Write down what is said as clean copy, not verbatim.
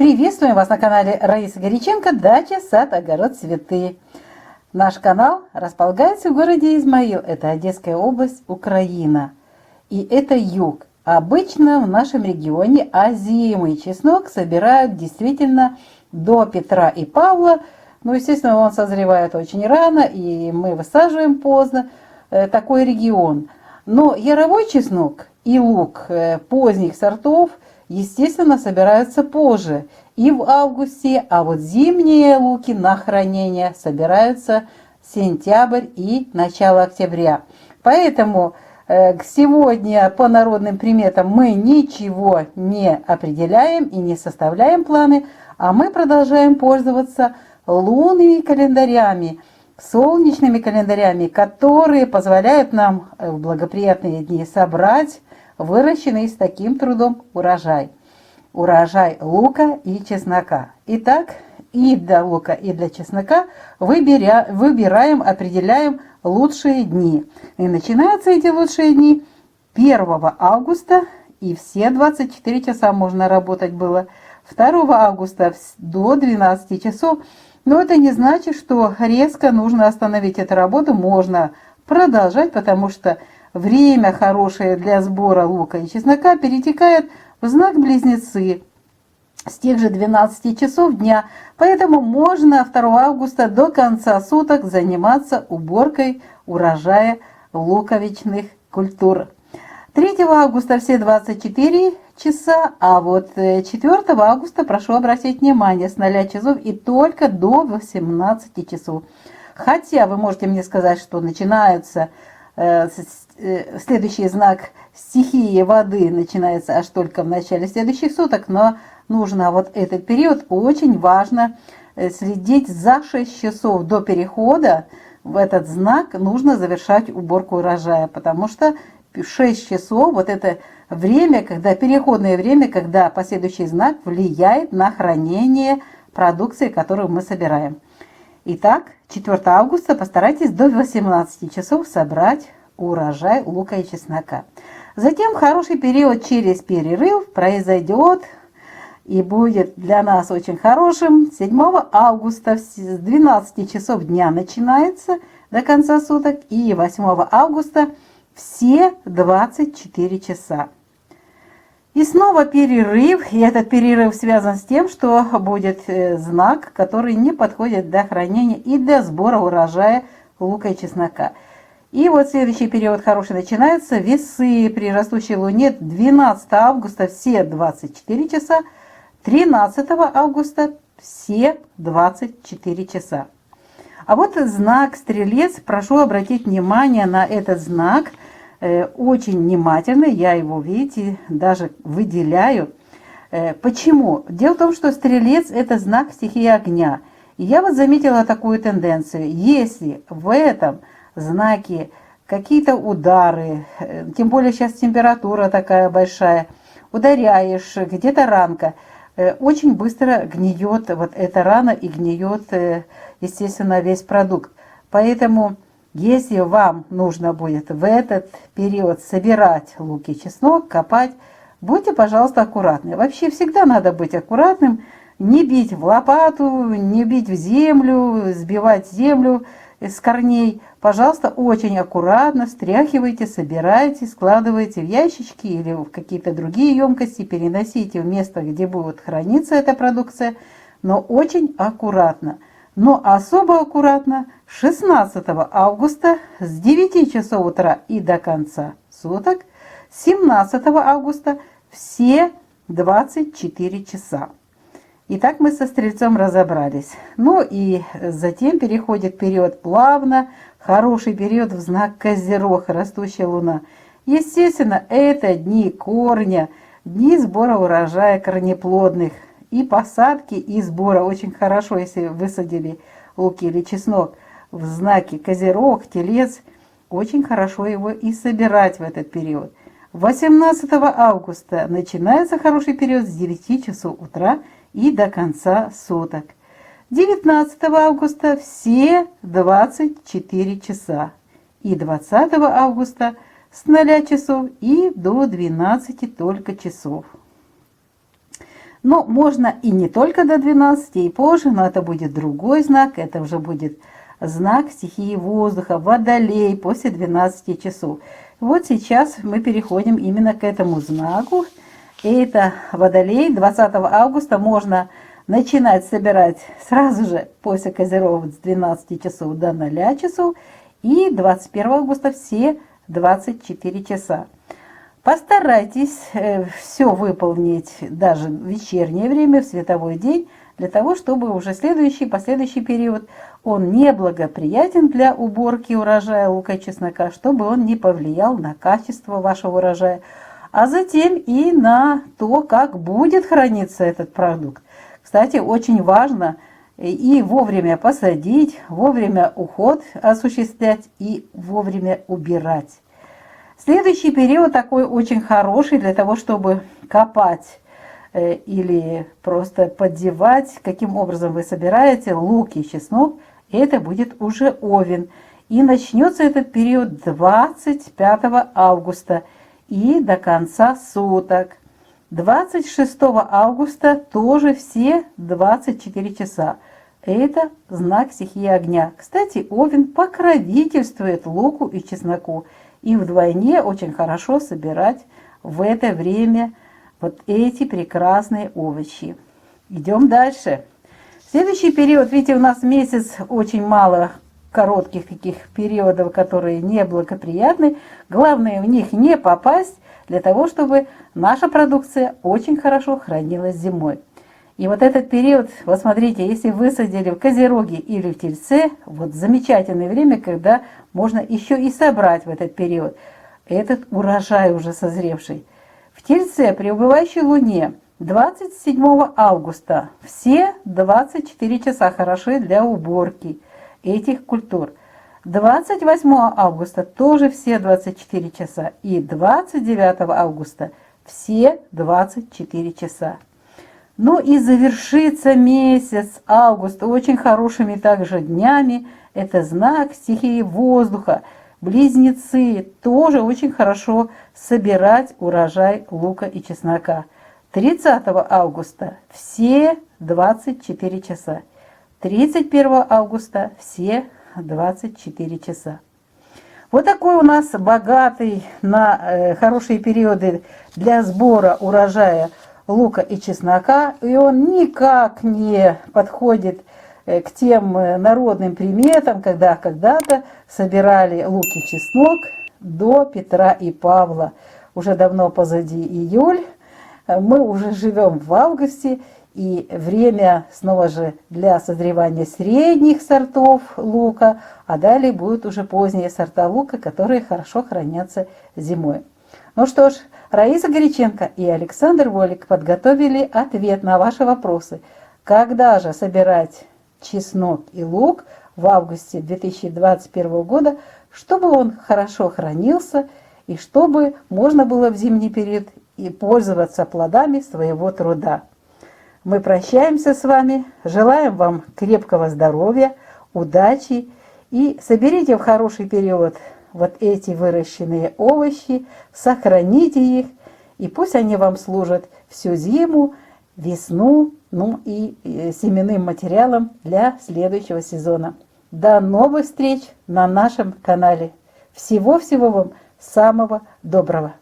Приветствуем вас на канале Раисы Горяченко «Дача, сад, огород, цветы». Наш канал располагается в городе Измаил. Это Одесская область, Украина. И это юг. Обычно в нашем регионе озимый чеснок собирают действительно до Петра и Павла. Ну, естественно, он созревает очень рано, и мы высаживаем поздно. Такой регион. Но яровой чеснок и лук поздних сортов, естественно, собираются позже, и в августе, а вот зимние луки на хранение собираются сентябрь и начало октября. Поэтому сегодня по народным приметам мы ничего не определяем и не составляем планы, а мы продолжаем пользоваться лунными календарями, солнечными календарями, которые позволяют нам в благоприятные дни собрать выращенный с таким трудом урожай. Урожай лука и чеснока. Итак, и для лука, и для чеснока выбираем, определяем лучшие дни. И начинаются эти лучшие дни 1 августа, и все 24 часа можно работать было. 2 августа до 12 часов. Но это не значит, что резко нужно остановить эту работу. Можно продолжать, потому что время хорошее для сбора лука и чеснока перетекает в знак Близнецы с тех же 12 часов дня. Поэтому можно 2 августа до конца суток заниматься уборкой урожая луковичных культур. 3 августа все 24 часа, а вот 4 августа, прошу обратить внимание, с 0 часов и только до 18 часов. Хотя вы можете мне сказать, что начинается следующий знак стихии воды начинается аж только в начале следующих суток, но нужно вот этот период, очень важно следить за 6 часов до перехода. В этот знак нужно завершать уборку урожая, потому что 6 часов, вот это время, когда переходное время, когда последующий знак влияет на хранение продукции, которую мы собираем. Итак, 4 августа постарайтесь до 18 часов собрать урожай лука и чеснока. Затем хороший период через перерыв произойдет и будет для нас очень хорошим. 7 августа с 12 часов дня начинается до конца суток, и 8 августа все 24 часа. И снова перерыв, и этот перерыв связан с тем, что будет знак, который не подходит для хранения и для сбора урожая лука и чеснока. И вот следующий период хороший начинается, весы при растущей луне 12 августа все 24 часа, 13 августа все 24 часа. А вот знак Стрелец, прошу обратить внимание на этот знак, очень внимательно, я его, видите, даже выделяю. Почему? Дело в том, что Стрелец – это знак стихии огня. И я вот заметила такую тенденцию. Если в этом знаке какие-то удары, тем более сейчас температура такая большая, ударяешь, где-то ранка, очень быстро гниет вот эта рана и гниет, естественно, весь продукт. Поэтому если вам нужно будет в этот период собирать лук и чеснок, копать, будьте, пожалуйста, аккуратны. Вообще всегда надо быть аккуратным, не бить в лопату, не бить в землю, сбивать землю с корней. Пожалуйста, очень аккуратно встряхивайте, собирайте, складывайте в ящички или в какие-то другие емкости, переносите в место, где будет храниться эта продукция, но очень аккуратно. Но особо аккуратно 16 августа с 9 часов утра и до конца суток, 17 августа все 24 часа. Итак, мы со Стрельцом разобрались. Ну и затем переходит период плавно, хороший период в знак Козерог, растущая луна. Естественно, это дни корня, дни сбора урожая корнеплодных. И посадки, и сбора очень хорошо, если высадили лук или чеснок в знаке Козерог, Телец, очень хорошо его и собирать в этот период. 18 августа начинается хороший период с 9 часов утра и до конца суток. 19 августа все 24 часа. И 20 августа с 0 часов и до 12 только часов. Но можно и не только до 12, и позже, но это будет другой знак, это уже будет знак стихии воздуха, Водолей, после 12 часов. Вот сейчас мы переходим именно к этому знаку. И это Водолей. 20 августа можно начинать собирать сразу же после Козерогов с 12 часов до 0 часов. И 21 августа все 24 часа. Постарайтесь все выполнить даже в вечернее время, в световой день, для того, чтобы уже последующий период он не благоприятен для уборки урожая лука и чеснока, чтобы он не повлиял на качество вашего урожая, а затем и на то, как будет храниться этот продукт. Кстати, очень важно и вовремя посадить, вовремя уход осуществлять и вовремя убирать. Следующий период такой очень хороший для того, чтобы копать или просто поддевать, каким образом вы собираете лук и чеснок. Это будет уже Овен. И начнется этот период 25 августа и до конца суток. 26 августа тоже все 24 часа. Это знак стихии огня. Кстати, Овен покровительствует луку и чесноку. И вдвойне очень хорошо собирать в это время вот эти прекрасные овощи. Идем дальше. Следующий период, видите, у нас месяц, очень мало коротких таких периодов, которые неблагоприятны. Главное в них не попасть, для того, чтобы наша продукция очень хорошо хранилась зимой. И вот этот период, вот смотрите, если высадили в Козероге или в Тельце, вот замечательное время, когда можно еще и собрать в этот период этот урожай уже созревший. В Тельце при убывающей луне 27 августа все 24 часа хороши для уборки этих культур. 28 августа тоже все 24 часа. И 29 августа все 24 часа. Ну и завершится месяц август очень хорошими также днями. Это знак стихии воздуха. Близнецы тоже очень хорошо собирать урожай лука и чеснока. 30 августа все 24 часа. 31 августа все 24 часа. Вот такой у нас богатый на хорошие периоды для сбора урожая лука и чеснока, и он никак не подходит к тем народным приметам, когда когда-то собирали лук и чеснок до Петра и Павла. Уже давно позади июль, мы уже живем в августе, и время снова же для созревания средних сортов лука, а далее будут уже поздние сорта лука, которые хорошо хранятся зимой. Ну что ж, Раиса Горяченко и Александр Волик подготовили ответ на ваши вопросы. Когда же собирать чеснок и лук в августе 2021 года, чтобы он хорошо хранился и чтобы можно было в зимний период и пользоваться плодами своего труда. Мы прощаемся с вами, желаем вам крепкого здоровья, удачи и соберите в хороший период вот эти выращенные овощи, сохраните их, и пусть они вам служат всю зиму, весну, ну и семенным материалом для следующего сезона. До новых встреч на нашем канале. Всего-всего вам самого доброго!